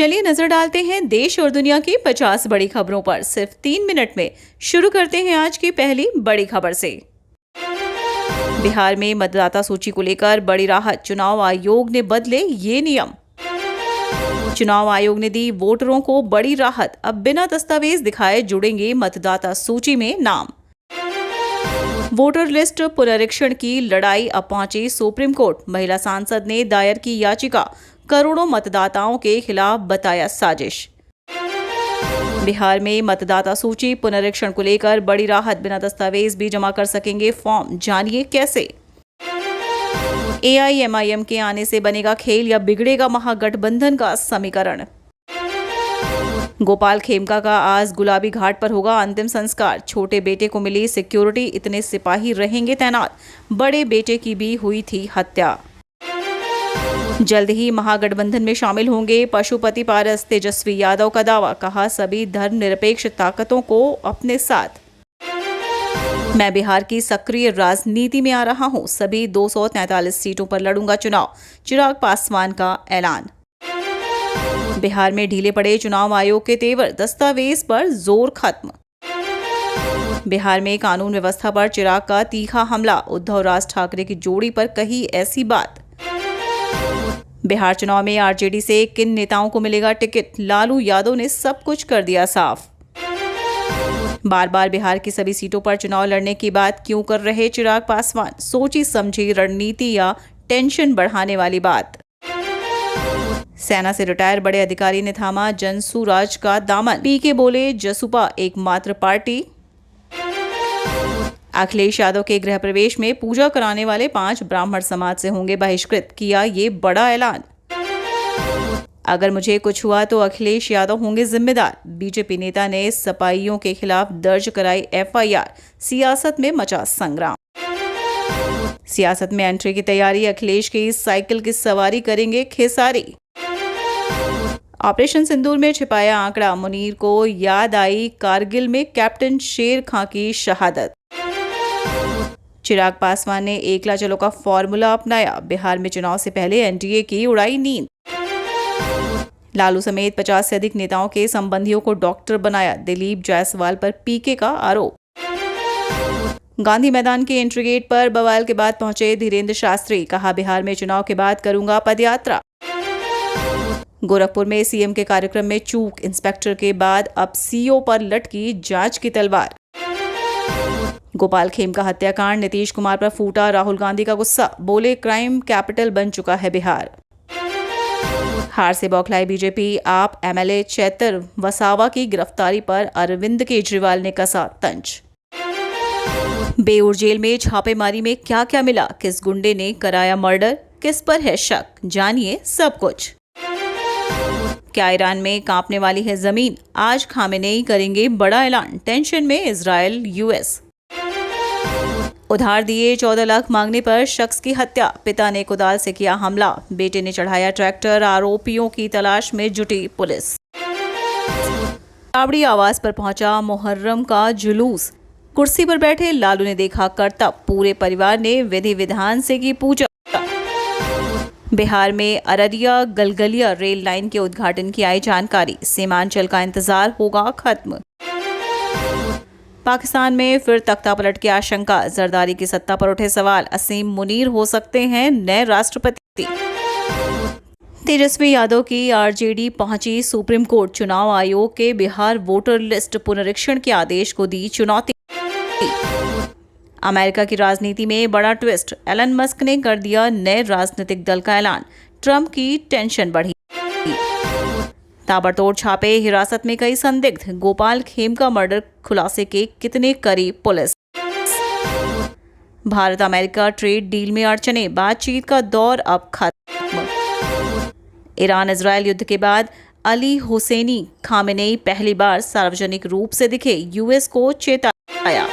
चलिए नजर डालते हैं देश और दुनिया की 50 बड़ी खबरों पर सिर्फ 3 मिनट में। शुरू करते हैं आज की पहली बड़ी खबर से। बिहार में मतदाता सूची को लेकर बड़ी राहत, चुनाव आयोग ने बदले ये नियम। चुनाव आयोग ने दी वोटरों को बड़ी राहत, अब बिना दस्तावेज दिखाए जुड़ेंगे मतदाता सूची में नाम। वोटर लिस्ट पुनरीक्षण की लड़ाई अब पहुंची सुप्रीम कोर्ट, महिला सांसद ने दायर की याचिका, करोड़ों मतदाताओं के खिलाफ बताया साजिश। बिहार में मतदाता सूची पुनरीक्षण को लेकर बड़ी राहत, बिना दस्तावेज भी जमा कर सकेंगे फॉर्म, जानिए कैसे। एआईएमआईएम के आने से बनेगा खेल या बिगड़ेगा महागठबंधन का समीकरण। गोपाल खेमका का आज गुलाबी घाट पर होगा अंतिम संस्कार, छोटे बेटे को मिली सिक्योरिटी, इतने सिपाही रहेंगे तैनात, बड़े बेटे की भी हुई थी हत्या। जल्द ही महागठबंधन में शामिल होंगे पशुपति पारस, तेजस्वी यादव का दावा, कहा सभी धर्मनिरपेक्ष ताकतों को अपने साथ। मैं बिहार की सक्रिय राजनीति में आ रहा हूं, सभी 243 सीटों पर लड़ूंगा चुनाव, चिराग पासवान का ऐलान। बिहार में ढीले पड़े चुनाव आयोग के तेवर, दस्तावेज पर जोर खत्म। बिहार में कानून व्यवस्था पर चिराग का तीखा हमला, उद्धव राज ठाकरे की जोड़ी पर कही ऐसी बात। बिहार चुनाव में आरजेडी से किन नेताओं को मिलेगा टिकट, लालू यादव ने सब कुछ कर दिया साफ। बार बार बिहार की सभी सीटों पर चुनाव लड़ने की बात क्यों कर रहे चिराग पासवान, सोची समझी रणनीति या टेंशन बढ़ाने वाली बात। सेना से रिटायर बड़े अधिकारी ने थामा जनसुराज का दामन, पीके बोले जसुपा एकमात्र पार्टी। अखिलेश यादव के गृह प्रवेश में पूजा कराने वाले 5 ब्राह्मण समाज से होंगे बहिष्कृत, किया ये बड़ा ऐलान। अगर मुझे कुछ हुआ तो अखिलेश यादव होंगे जिम्मेदार, बीजेपी नेता ने सपाइयों के खिलाफ दर्ज कराई एफआईआर, सियासत में मचा संग्राम। सियासत में एंट्री की तैयारी, अखिलेश की साइकिल की सवारी करेंगे खेसारी। ऑपरेशन सिंदूर में छिपाया आंकड़ा, मुनीर को याद आई कारगिल में कैप्टन शेर खां की शहादत। चिराग पासवान ने एकला चलो का फॉर्मूला अपनाया, बिहार में चुनाव से पहले एनडीए की उड़ाई नींद। लालू समेत 50 से अधिक नेताओं के संबंधियों को डॉक्टर बनाया, दिलीप जायसवाल पर पीके का आरोप। गांधी मैदान के एंट्री गेट पर बवाल के बाद पहुंचे धीरेन्द्र शास्त्री, कहा बिहार में चुनाव के बाद करूंगा पदयात्रा। गोरखपुर में सीएम के कार्यक्रम में चूक, इंस्पेक्टर के बाद अब सीओ पर लटकी जांच की तलवार। गोपाल खेमका हत्याकांड, नीतीश कुमार पर फूटा राहुल गांधी का गुस्सा, बोले क्राइम कैपिटल बन चुका है बिहार। हार से बौखलाई बीजेपी, आप एमएलए चैतर वसावा की गिरफ्तारी पर अरविंद केजरीवाल ने कसा तंज। बेऊर जेल में छापेमारी में क्या क्या मिला, किस गुंडे ने कराया मर्डर, किस पर है शक, जानिए सब कुछ। क्या ईरान में कांपने वाली है जमीन, आज खामेनेई करेंगे बड़ा ऐलान, टेंशन में इजराइल यूएस। उधार दिए 14 लाख मांगने पर शख्स की हत्या, पिता ने कुदाल से किया हमला, बेटे ने चढ़ाया ट्रैक्टर, आरोपियों की तलाश में जुटी पुलिस। कावड़ी आवास पर पहुंचा मुहर्रम का जुलूस, कुर्सी पर बैठे लालू ने देखा करतब, पूरे परिवार ने विधि विधान से की पूजा। बिहार में अररिया गलगलिया रेल लाइन के उद्घाटन की आई जानकारी, सीमांचल का इंतजार होगा खत्म। पाकिस्तान में फिर तख्ता पलट की आशंका, जरदारी की सत्ता पर उठे सवाल, असीम मुनीर हो सकते हैं नए राष्ट्रपति। तेजस्वी यादव की आरजेडी पहुंची सुप्रीम कोर्ट, चुनाव आयोग के बिहार वोटर लिस्ट पुनरीक्षण के आदेश को दी चुनौती। अमेरिका की राजनीति में बड़ा ट्विस्ट, एलन मस्क ने कर दिया नए राजनीतिक दल का ऐलान, ट्रंप की टेंशन बढ़ी। ताबड़तोड़ छापे, हिरासत में कई संदिग्ध, गोपाल खेमका मर्डर खुलासे के कितने करीब police. Bharat America trade deal में अड़चने, बातचीत का दौर अब खत्म। ईरान इजरायल युद्ध के बाद अली हुसैनी खामेनेई पहली बार सार्वजनिक रूप से दिखे, यूएस को चेताया।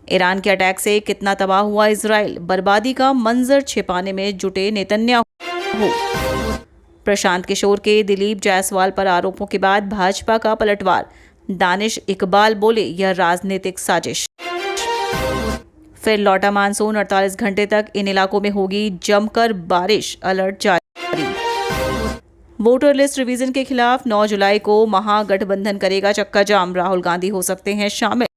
ईरान के अटैक से कितना तबाह हुआ इजराइल, बर्बादी का मंजर छिपाने में जुटे नेतन्याहू। प्रशांत किशोर के दिलीप जायसवाल पर आरोपों के बाद भाजपा का पलटवार, दानिश इकबाल बोले यह राजनीतिक साजिश। फिर लौटा मानसून, 48 घंटे तक इन इलाकों में होगी जमकर बारिश, अलर्ट जारी। वोटर लिस्ट रिवीजन के खिलाफ 9 जुलाई को महागठबंधन करेगा चक्का जाम, राहुल गांधी हो सकते हैं शामिल।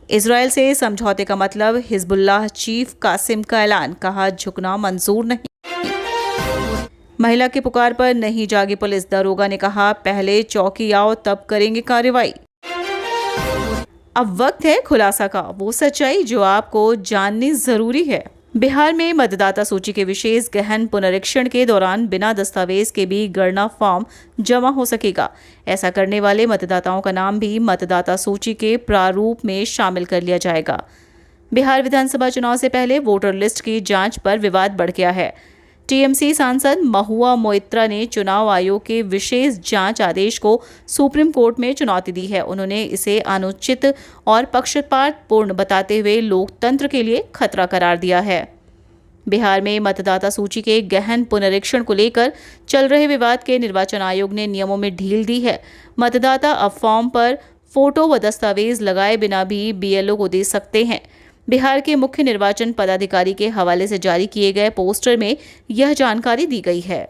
इजरायल से समझौते का मतलब, हिजबुल्लाह चीफ कासिम का ऐलान, कहा झुकना मंजूर नहीं। महिला की पुकार पर नहीं जागी पुलिस, दरोगा ने कहा पहले चौकी आओ तब करेंगे कार्रवाई। अब वक्त है खुलासा का, वो सच्चाई जो आपको जाननी जरूरी है। बिहार में मतदाता सूची के विशेष गहन पुनरीक्षण के दौरान बिना दस्तावेज के भी गणना फॉर्म जमा हो सकेगा। ऐसा करने वाले मतदाताओं का नाम भी मतदाता सूची के प्रारूप में शामिल कर लिया जाएगा। बिहार विधानसभा चुनाव से पहले वोटर लिस्ट की जांच पर विवाद बढ़ गया है। टीएमसी सांसद महुआ मोइत्रा ने चुनाव आयोग के विशेष जांच आदेश को सुप्रीम कोर्ट में चुनौती दी है। उन्होंने इसे अनुचित और पक्षपातपूर्ण बताते हुए लोकतंत्र के लिए खतरा करार दिया है। बिहार में मतदाता सूची के गहन पुनरीक्षण को लेकर चल रहे विवाद के निर्वाचन आयोग ने नियमों में ढील दी है। मतदाता अब फॉर्म पर फोटो व दस्तावेज लगाए बिना भी बीएलओ को दे सकते हैं। बिहार के मुख्य निर्वाचन पदाधिकारी के हवाले से जारी किए गए पोस्टर में यह जानकारी दी गई है।